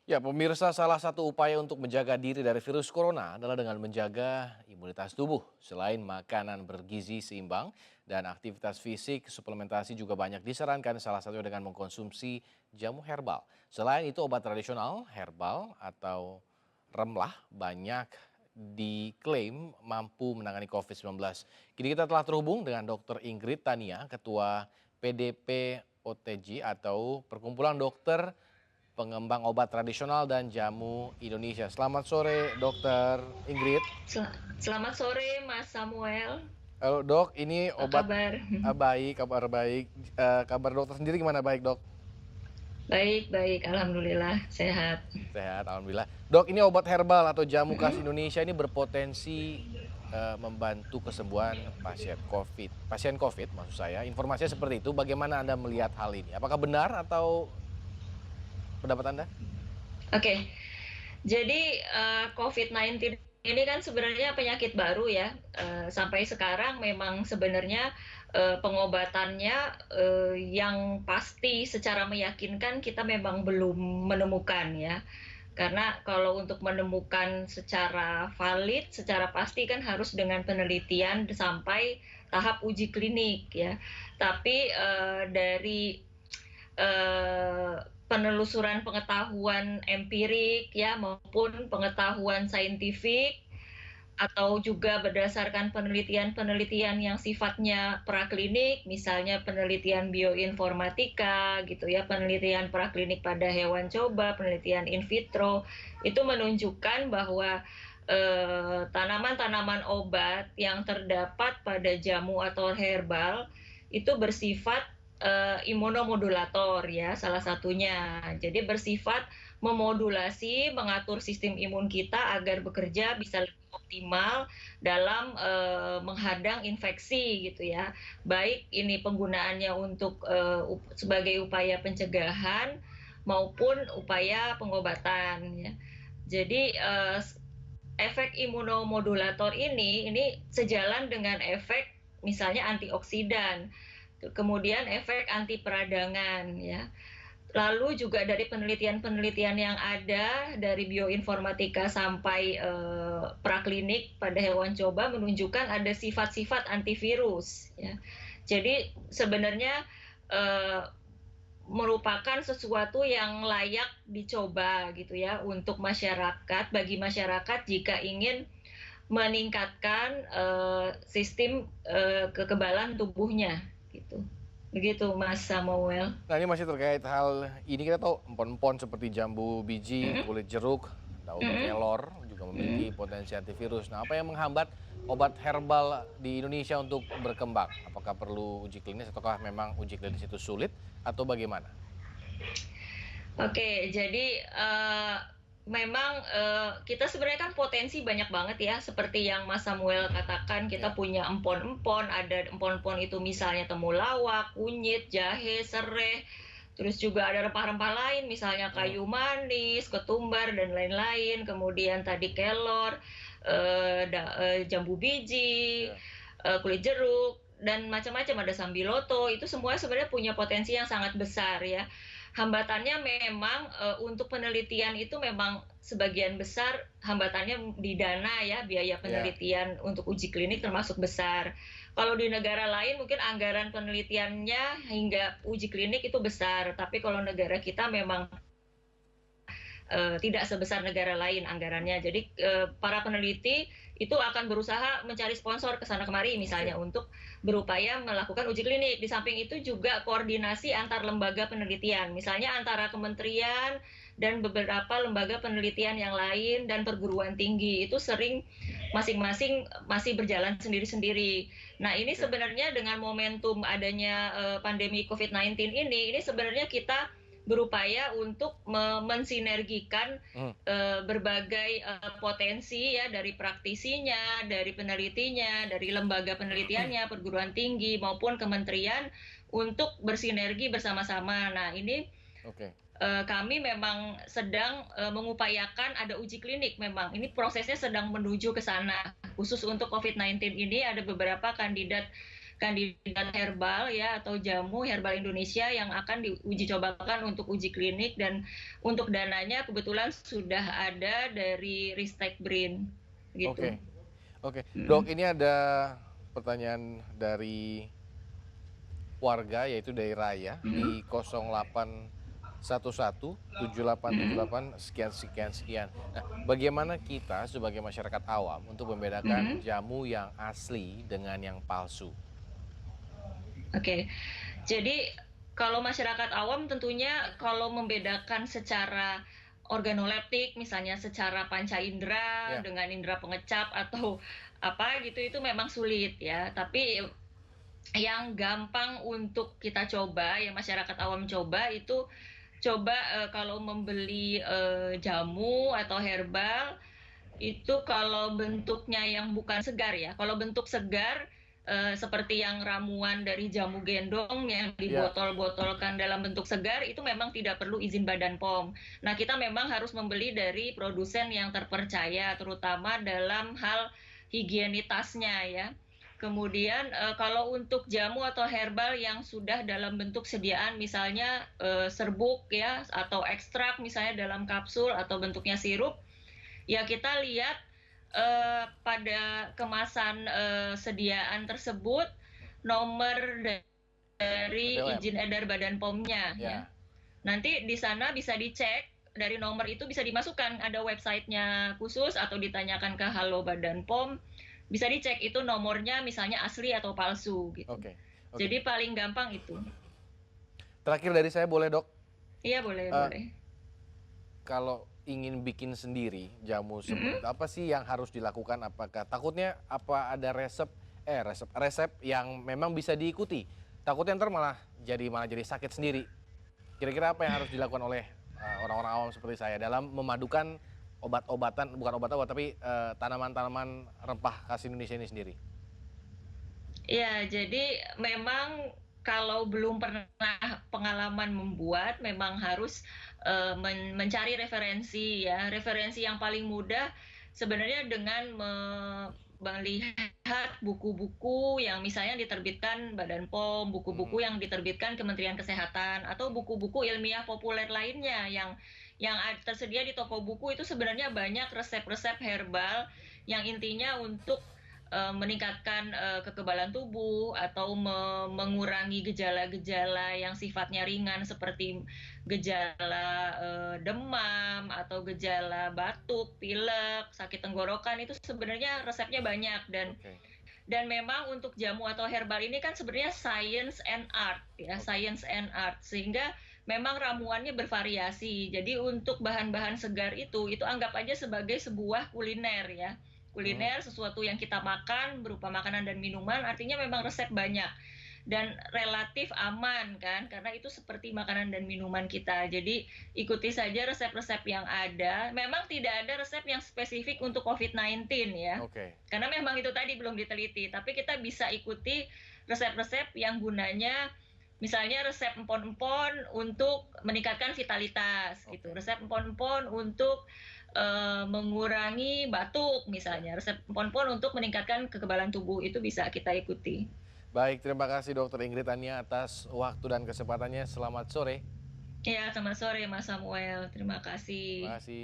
Ya, pemirsa, salah satu upaya untuk menjaga diri dari virus corona adalah dengan menjaga imunitas tubuh. Selain makanan bergizi seimbang dan aktivitas fisik, suplementasi juga banyak disarankan, salah satunya dengan mengkonsumsi jamu herbal. Selain itu, obat tradisional, herbal atau remlah banyak diklaim mampu menangani COVID-19. Kini kita telah terhubung dengan Dr. Ingrid Tania, Ketua PDP OTG atau Perkumpulan Dokter Pengembang Obat Tradisional dan Jamu Indonesia. Selamat sore, Dokter Ingrid. Selamat sore, Mas Samuel. Halo dok, ini Apa obat kabar? baik, kabar baik. Kabar dokter sendiri gimana, baik dok? Baik, baik. Alhamdulillah, sehat. Sehat, alhamdulillah. Dok, ini obat herbal atau jamu khas Mm-mm. Indonesia ini berpotensi membantu kesembuhan pasien COVID maksud saya. Informasinya seperti itu. Bagaimana Anda melihat hal ini? Apakah benar atau pendapat Anda? Oke, jadi COVID-19 ini kan sebenarnya penyakit baru ya. Sampai sekarang memang sebenarnya pengobatannya yang pasti secara meyakinkan kita memang belum menemukan ya. Karena kalau untuk menemukan secara valid, secara pasti kan harus dengan penelitian sampai tahap uji klinik ya. Tapi dari eh, penelusuran pengetahuan empirik ya maupun pengetahuan saintifik atau juga berdasarkan penelitian-penelitian yang sifatnya praklinik, misalnya penelitian bioinformatika gitu ya, penelitian praklinik pada hewan coba, penelitian in vitro, itu menunjukkan bahwa tanaman-tanaman obat yang terdapat pada jamu atau herbal itu bersifat imunomodulator ya salah satunya. Jadi bersifat memodulasi, mengatur sistem imun kita agar bekerja bisa lebih optimal dalam menghadang infeksi gitu ya. Baik ini penggunaannya untuk sebagai upaya pencegahan maupun upaya pengobatan ya. Jadi efek imunomodulator ini sejalan dengan efek misalnya antioksidan, kemudian efek anti peradangan ya. Lalu juga dari penelitian-penelitian yang ada dari bioinformatika sampai praklinik pada hewan coba menunjukkan ada sifat-sifat antivirus ya. Jadi sebenarnya eh, merupakan sesuatu yang layak dicoba gitu ya untuk masyarakat, bagi masyarakat jika ingin meningkatkan sistem kekebalan tubuhnya gitu. Begitu Mas Samuel. Nah, ini masih terkait hal ini, kita tahu empon-empon seperti jambu biji, Mm-mm, kulit jeruk, daun mm-mm, kelor juga memiliki mm-mm. potensi antivirus. Nah, apa yang menghambat obat herbal di Indonesia untuk berkembang? Apakah perlu uji klinis ataukah memang uji klinis itu sulit atau bagaimana? Oke, jadi memang kita sebenarnya kan potensi banyak banget ya, seperti yang Mas Samuel katakan, kita Ya. punya empon-empon, ada empon-empon itu misalnya temulawak, kunyit, jahe, serai, terus juga ada rempah-rempah lain, misalnya Hmm, kayu manis, ketumbar, dan lain-lain, kemudian tadi kelor, jambu biji, ya. kulit jeruk, dan macam-macam ada sambiloto, itu semua sebenarnya punya potensi yang sangat besar ya. Hambatannya memang untuk penelitian itu memang sebagian besar hambatannya di dana ya, biaya Ya. penelitian untuk uji klinik termasuk besar. Kalau di negara lain mungkin anggaran penelitiannya hingga uji klinik itu besar, tapi kalau negara kita memang tidak sebesar negara lain anggarannya. Jadi para peneliti itu akan berusaha mencari sponsor ke sana kemari misalnya Oke. untuk berupaya melakukan uji klinik. Di samping itu juga koordinasi antar lembaga penelitian, misalnya antara kementerian dan beberapa lembaga penelitian yang lain dan perguruan tinggi itu sering masing-masing masih berjalan sendiri-sendiri. Nah, ini Oke. sebenarnya dengan momentum adanya pandemi COVID-19 ini sebenarnya kita berupaya untuk mensinergikan Hmm, berbagai potensi ya dari praktisinya, dari penelitinya, dari lembaga penelitiannya, perguruan tinggi maupun kementerian untuk bersinergi bersama-sama. Nah, ini oke. kami memang sedang mengupayakan ada uji klinik memang. Ini prosesnya sedang menuju ke sana. Khusus untuk COVID-19 ini ada beberapa kandidat kandidat herbal ya atau jamu herbal Indonesia yang akan diuji cobakan untuk uji klinik, dan untuk dananya kebetulan sudah ada dari Ristek BRIN gitu. Oke, oke. Dok, Mm. ini ada pertanyaan dari warga yaitu dari Raya Mm. di 0811 Mm. 7878 sekian sekian sekian. Nah, bagaimana kita sebagai masyarakat awam untuk membedakan Mm. jamu yang asli dengan yang palsu? Oke, jadi kalau masyarakat awam tentunya kalau membedakan secara organoleptik, misalnya secara panca indera Ya, dengan indera pengecap atau apa gitu, itu memang sulit ya. Tapi yang gampang untuk kita coba, yang masyarakat awam coba itu coba kalau membeli jamu atau herbal itu kalau bentuknya yang bukan segar ya. Kalau bentuk segar seperti yang ramuan dari jamu gendong yang ya, dibotol-botolkan dalam bentuk segar itu memang tidak perlu izin Badan POM. Nah, kita memang harus membeli dari produsen yang terpercaya terutama dalam hal higienitasnya ya. Kemudian kalau untuk jamu atau herbal yang sudah dalam bentuk sediaan misalnya serbuk ya atau ekstrak misalnya dalam kapsul atau bentuknya sirup, ya kita lihat pada kemasan sediaan tersebut nomor dari PPOM. izin edar Badan POM-nya ya. Ya, Nanti di sana bisa dicek dari nomor itu bisa dimasukkan ada websitenya khusus atau ditanyakan ke Halo Badan POM, bisa dicek itu nomornya misalnya asli atau palsu gitu. oke, oke. Jadi paling gampang itu. Terakhir dari saya boleh, Dok? Iya boleh Eh, boleh. Kalau ingin bikin sendiri jamu seperti Mm-mm. itu, apa sih yang harus dilakukan? Apakah takutnya apa ada resep yang memang bisa diikuti? Takutnya ntar malah jadi sakit sendiri. Kira-kira apa yang harus dilakukan oleh orang-orang awam seperti saya dalam memadukan obat-obatan, bukan obat-obat tapi tanaman-tanaman rempah khas Indonesia ini sendiri? Ya, jadi memang kalau belum pernah pengalaman membuat, memang harus mencari referensi ya. Referensi yang paling mudah sebenarnya dengan melihat buku-buku yang misalnya diterbitkan Badan POM, buku-buku yang diterbitkan Kementerian Kesehatan, atau buku-buku ilmiah populer lainnya yang tersedia di toko buku itu sebenarnya banyak resep-resep herbal yang intinya untuk meningkatkan kekebalan tubuh atau mengurangi gejala-gejala yang sifatnya ringan seperti gejala demam atau gejala batuk, pilek, sakit tenggorokan itu sebenarnya resepnya banyak, Oke, dan memang untuk jamu atau herbal ini kan sebenarnya science and art ya, oke, science and art, sehingga memang ramuannya bervariasi. Jadi untuk bahan-bahan segar itu anggap aja sebagai sebuah kuliner ya. Hmm, Kuliner sesuatu yang kita makan berupa makanan dan minuman, artinya memang resep banyak dan relatif aman kan, karena itu seperti makanan dan minuman kita. Jadi ikuti saja resep-resep yang ada. Memang tidak ada resep yang spesifik untuk COVID-19 ya. oke, Karena memang itu tadi belum diteliti, tapi kita bisa ikuti resep-resep yang gunanya misalnya resep empon-empon untuk meningkatkan vitalitas gitu. oke. Resep empon-empon untuk mengurangi batuk Ya. misalnya. Resep empon-empon untuk meningkatkan kekebalan tubuh itu bisa kita ikuti. Baik, terima kasih Dokter Ingrid Ania atas waktu dan kesempatannya. Selamat sore. Ya, selamat sore Mas Samuel. Terima Terima kasih. kasih.